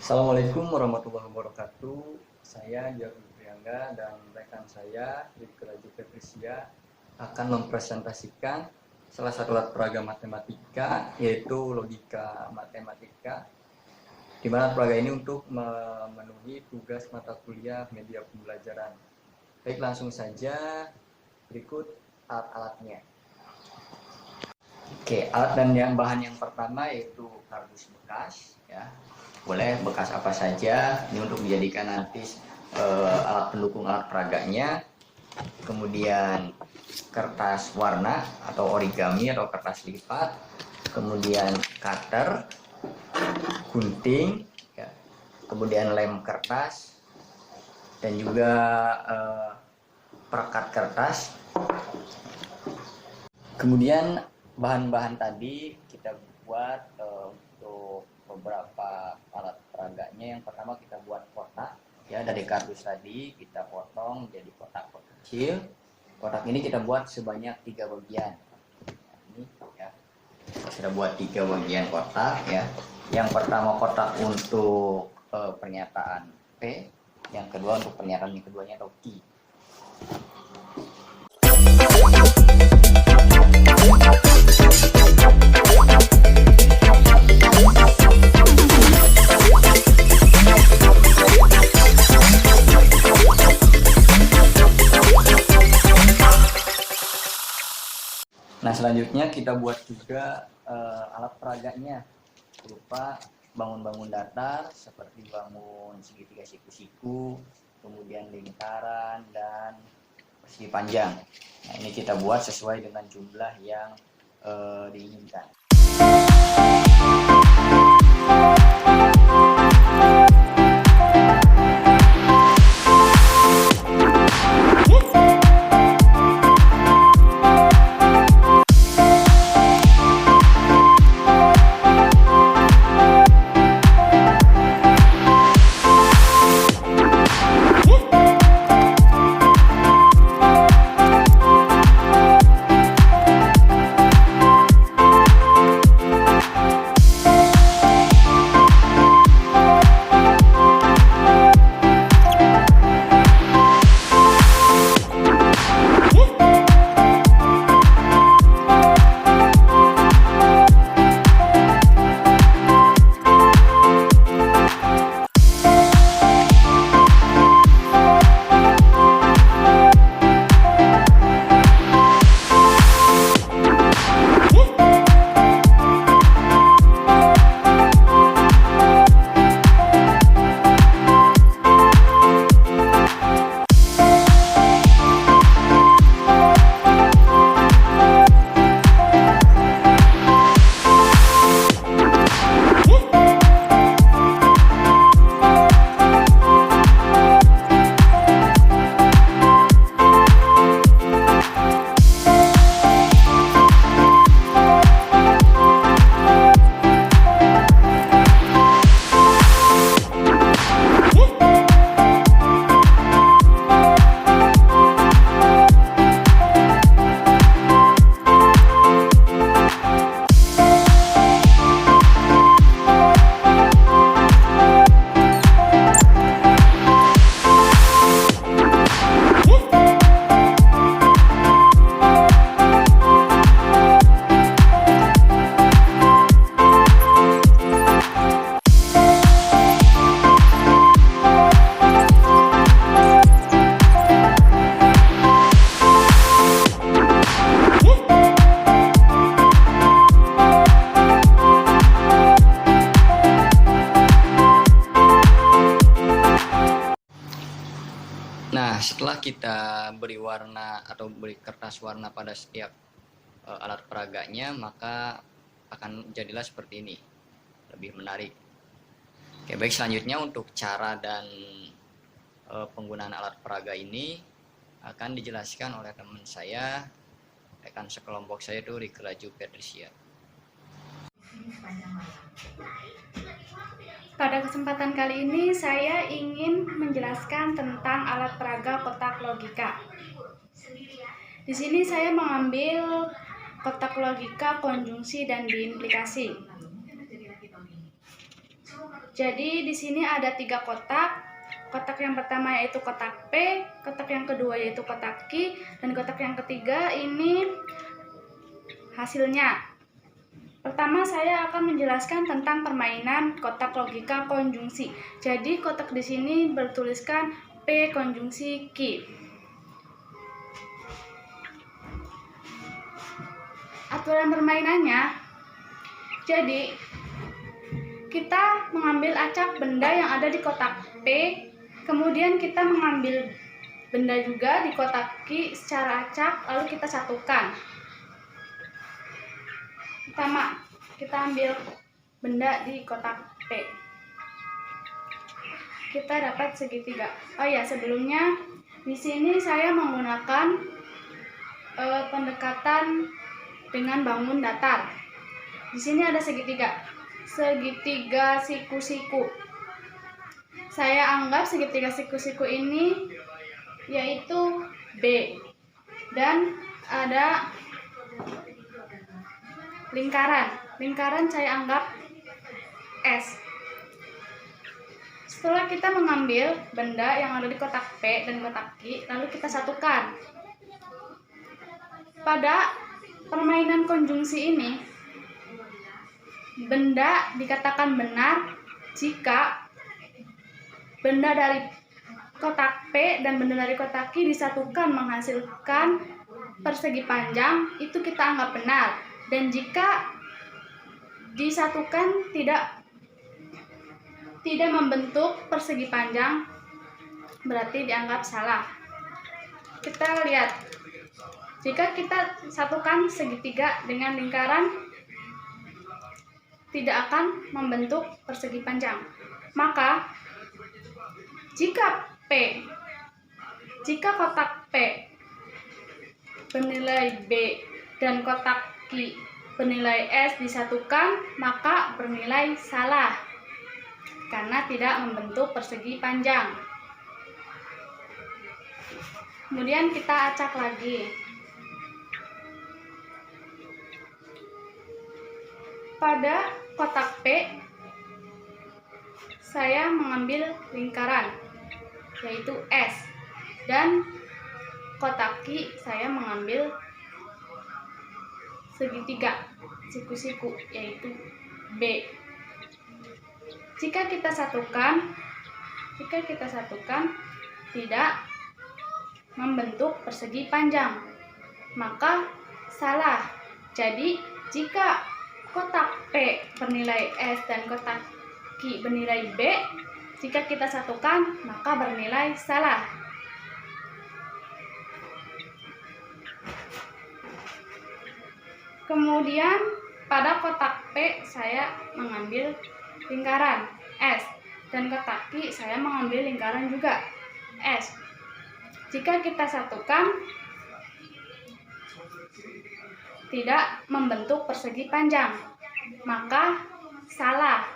Assalamualaikum warahmatullahi wabarakatuh. Saya Diago Priangga dan rekan saya Rifki Raju Petrisia akan mempresentasikan salah satu alat peraga matematika, yaitu logika matematika, di mana peraga ini untuk memenuhi tugas mata kuliah media pembelajaran. Baik, langsung saja berikut alat-alatnya. Oke, alat dan bahan yang pertama yaitu kardus bekas, ya. Boleh bekas apa saja, ini untuk dijadikan nanti alat pendukung alat peraganya. Kemudian kertas warna atau origami atau kertas lipat, kemudian cutter, gunting, ya. Kemudian lem kertas dan juga perekat kertas. Kemudian bahan-bahan tadi kita buat untuk beberapa alat peraganya. Yang pertama kita buat kotak, ya, dari kardus tadi kita potong jadi kotak-kotak kecil. Kotak ini kita buat sebanyak 3 bagian. Ini, ya, kita sudah buat 3 bagian kotak, ya. Yang pertama kotak untuk pernyataan P, yang kedua untuk pernyataan yang keduanya atau Q. Nah, selanjutnya kita buat juga alat peraganya berupa bangun-bangun datar seperti bangun segitiga siku-siku, kemudian lingkaran dan persegi panjang. Nah, ini kita buat sesuai dengan jumlah yang diinginkan. Nah, setelah kita beri warna atau beri kertas warna pada setiap alat peraganya, maka akan jadilah seperti ini, lebih menarik. Oke, baik, selanjutnya untuk cara dan penggunaan alat peraga ini akan dijelaskan oleh teman saya, rekan sekelompok saya itu Rifki Raju Petrisia. Pada kesempatan kali ini saya ingin menjelaskan tentang alat peraga kotak logika. Di sini saya mengambil kotak logika konjungsi dan diimplikasi. Jadi di sini ada 3 kotak. Kotak yang pertama yaitu kotak P, kotak yang kedua yaitu kotak Q, dan kotak yang ketiga ini hasilnya. Pertama saya akan menjelaskan tentang permainan kotak logika konjungsi. Jadi kotak di sini bertuliskan P konjungsi Q. Aturan permainannya, jadi kita mengambil acak benda yang ada di kotak P, kemudian kita mengambil benda juga di kotak Q secara acak, lalu kita satukan. Pertama, kita ambil benda di kotak P. Kita dapat segitiga. Oh ya, sebelumnya di sini saya menggunakan pendekatan dengan bangun datar. Di sini ada segitiga siku-siku. Saya anggap segitiga siku-siku ini yaitu B, dan ada lingkaran saya anggap S. Setelah kita mengambil benda yang ada di kotak P dan kotak Q, lalu kita satukan. Pada permainan konjungsi ini, benda dikatakan benar jika benda dari kotak P dan benda dari kotak Q disatukan menghasilkan persegi panjang, itu kita anggap benar. Dan jika disatukan tidak membentuk persegi panjang, berarti dianggap salah. Kita lihat, jika kita satukan segitiga dengan lingkaran, tidak akan membentuk persegi panjang. Maka jika kotak P bernilai B dan kotak Q bernilai S disatukan, maka bernilai salah karena tidak membentuk persegi panjang. Kemudian kita acak lagi. Pada kotak P saya mengambil lingkaran yaitu S, dan kotak Q saya mengambil segitiga siku-siku yaitu B. Jika kita satukan tidak membentuk persegi panjang, maka salah. Jadi jika kotak P bernilai S dan kotak Q bernilai B, jika kita satukan maka bernilai salah. Kemudian pada kotak P saya mengambil lingkaran S, dan kotak Q saya mengambil lingkaran juga S. Jika kita satukan tidak membentuk persegi panjang, maka salah.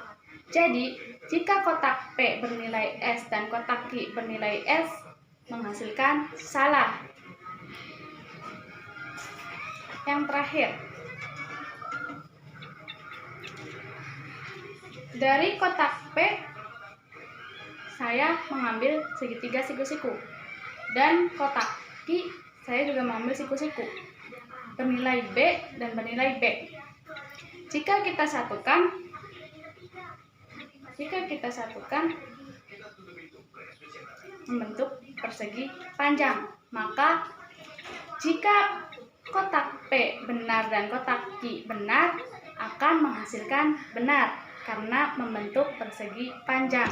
Jadi jika kotak P bernilai S dan kotak Q bernilai S menghasilkan salah. Yang terakhir, dari kotak P saya mengambil segitiga siku-siku, dan kotak Q saya juga mengambil siku-siku bernilai B dan bernilai B. Jika kita satukan membentuk persegi panjang, maka jika kotak P benar dan kotak Q benar akan menghasilkan benar karena membentuk persegi panjang.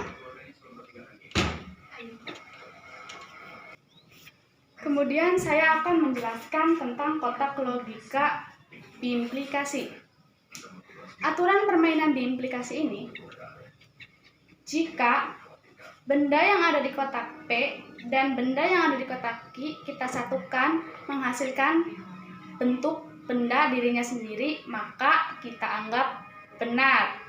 Kemudian saya akan menjelaskan tentang kotak logika biimplikasi. Aturan permainan biimplikasi ini, jika benda yang ada di kotak P dan benda yang ada di kotak Q kita satukan menghasilkan bentuk benda dirinya sendiri, maka kita anggap benar.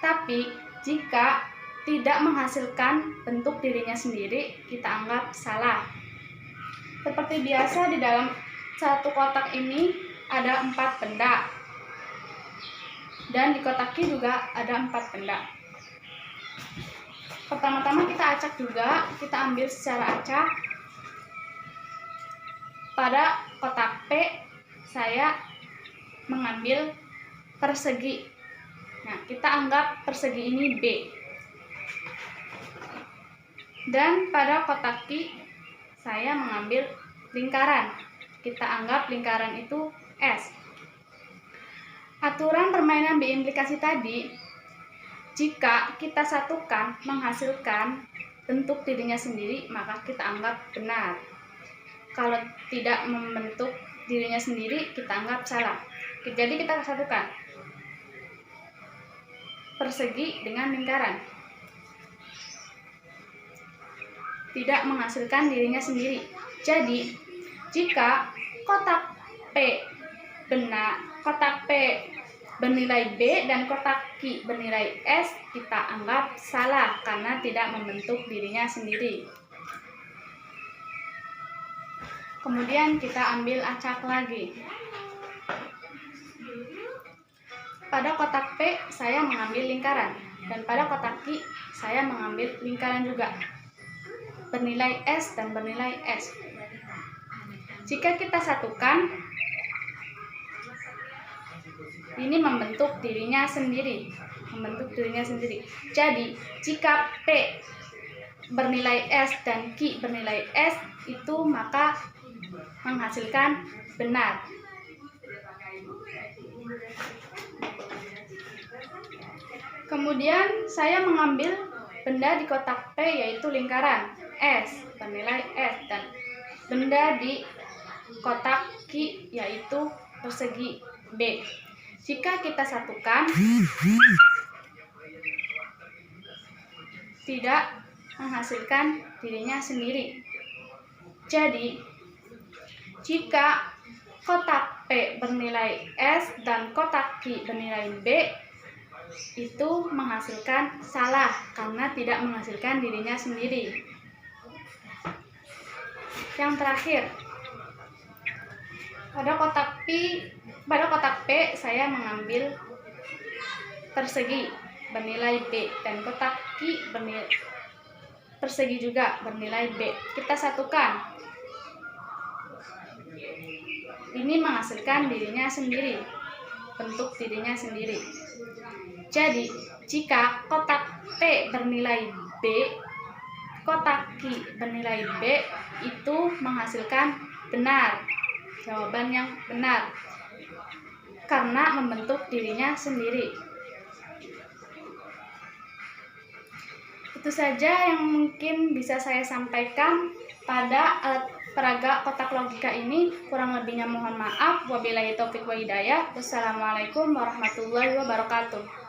Tapi jika tidak menghasilkan bentuk dirinya sendiri, kita anggap salah. Seperti biasa, di dalam satu kotak ini ada 4 benda, dan di kotak Q juga ada 4 benda. Pertama-tama kita acak juga, kita ambil secara acak. Pada kotak P saya mengambil persegi. Nah, kita anggap persegi ini B. Dan pada kotak Q saya mengambil lingkaran. Kita anggap lingkaran itu S. Aturan permainan biimplikasi tadi, jika kita satukan menghasilkan bentuk dirinya sendiri, maka kita anggap benar. Kalau tidak membentuk dirinya sendiri, kita anggap salah. Jadi kita satukan persegi dengan lingkaran. Tidak menghasilkan dirinya sendiri. Jadi, jika kotak P benar, kotak P bernilai B dan kotak Q bernilai S, kita anggap salah karena tidak membentuk dirinya sendiri. Kemudian kita ambil acak lagi. Pada kotak P saya mengambil lingkaran, dan pada kotak Q saya mengambil lingkaran juga, bernilai S dan bernilai S. Jika kita satukan, ini membentuk dirinya sendiri, Jadi, jika P bernilai S dan Q bernilai S, itu maka menghasilkan benar. Kemudian saya mengambil benda di kotak P yaitu lingkaran S bernilai S, dan benda di kotak Q yaitu persegi B. Jika kita satukan, tidak menghasilkan dirinya sendiri. Jadi, jika kotak P bernilai S dan kotak Q bernilai B, itu menghasilkan salah karena tidak menghasilkan dirinya sendiri. Yang terakhir, pada kotak P saya mengambil persegi bernilai B dan kotak Q bernilai persegi juga bernilai B. Kita satukan, ini menghasilkan dirinya sendiri, bentuk dirinya sendiri. Jadi, jika kotak P bernilai B, kotak Q bernilai B, itu menghasilkan benar, jawaban yang benar, karena membentuk dirinya sendiri. Itu saja yang mungkin bisa saya sampaikan pada alat peraga kotak logika ini. Kurang lebihnya mohon maaf. Wabillahi taufik wa hidayah. Wassalamualaikum warahmatullahi wabarakatuh.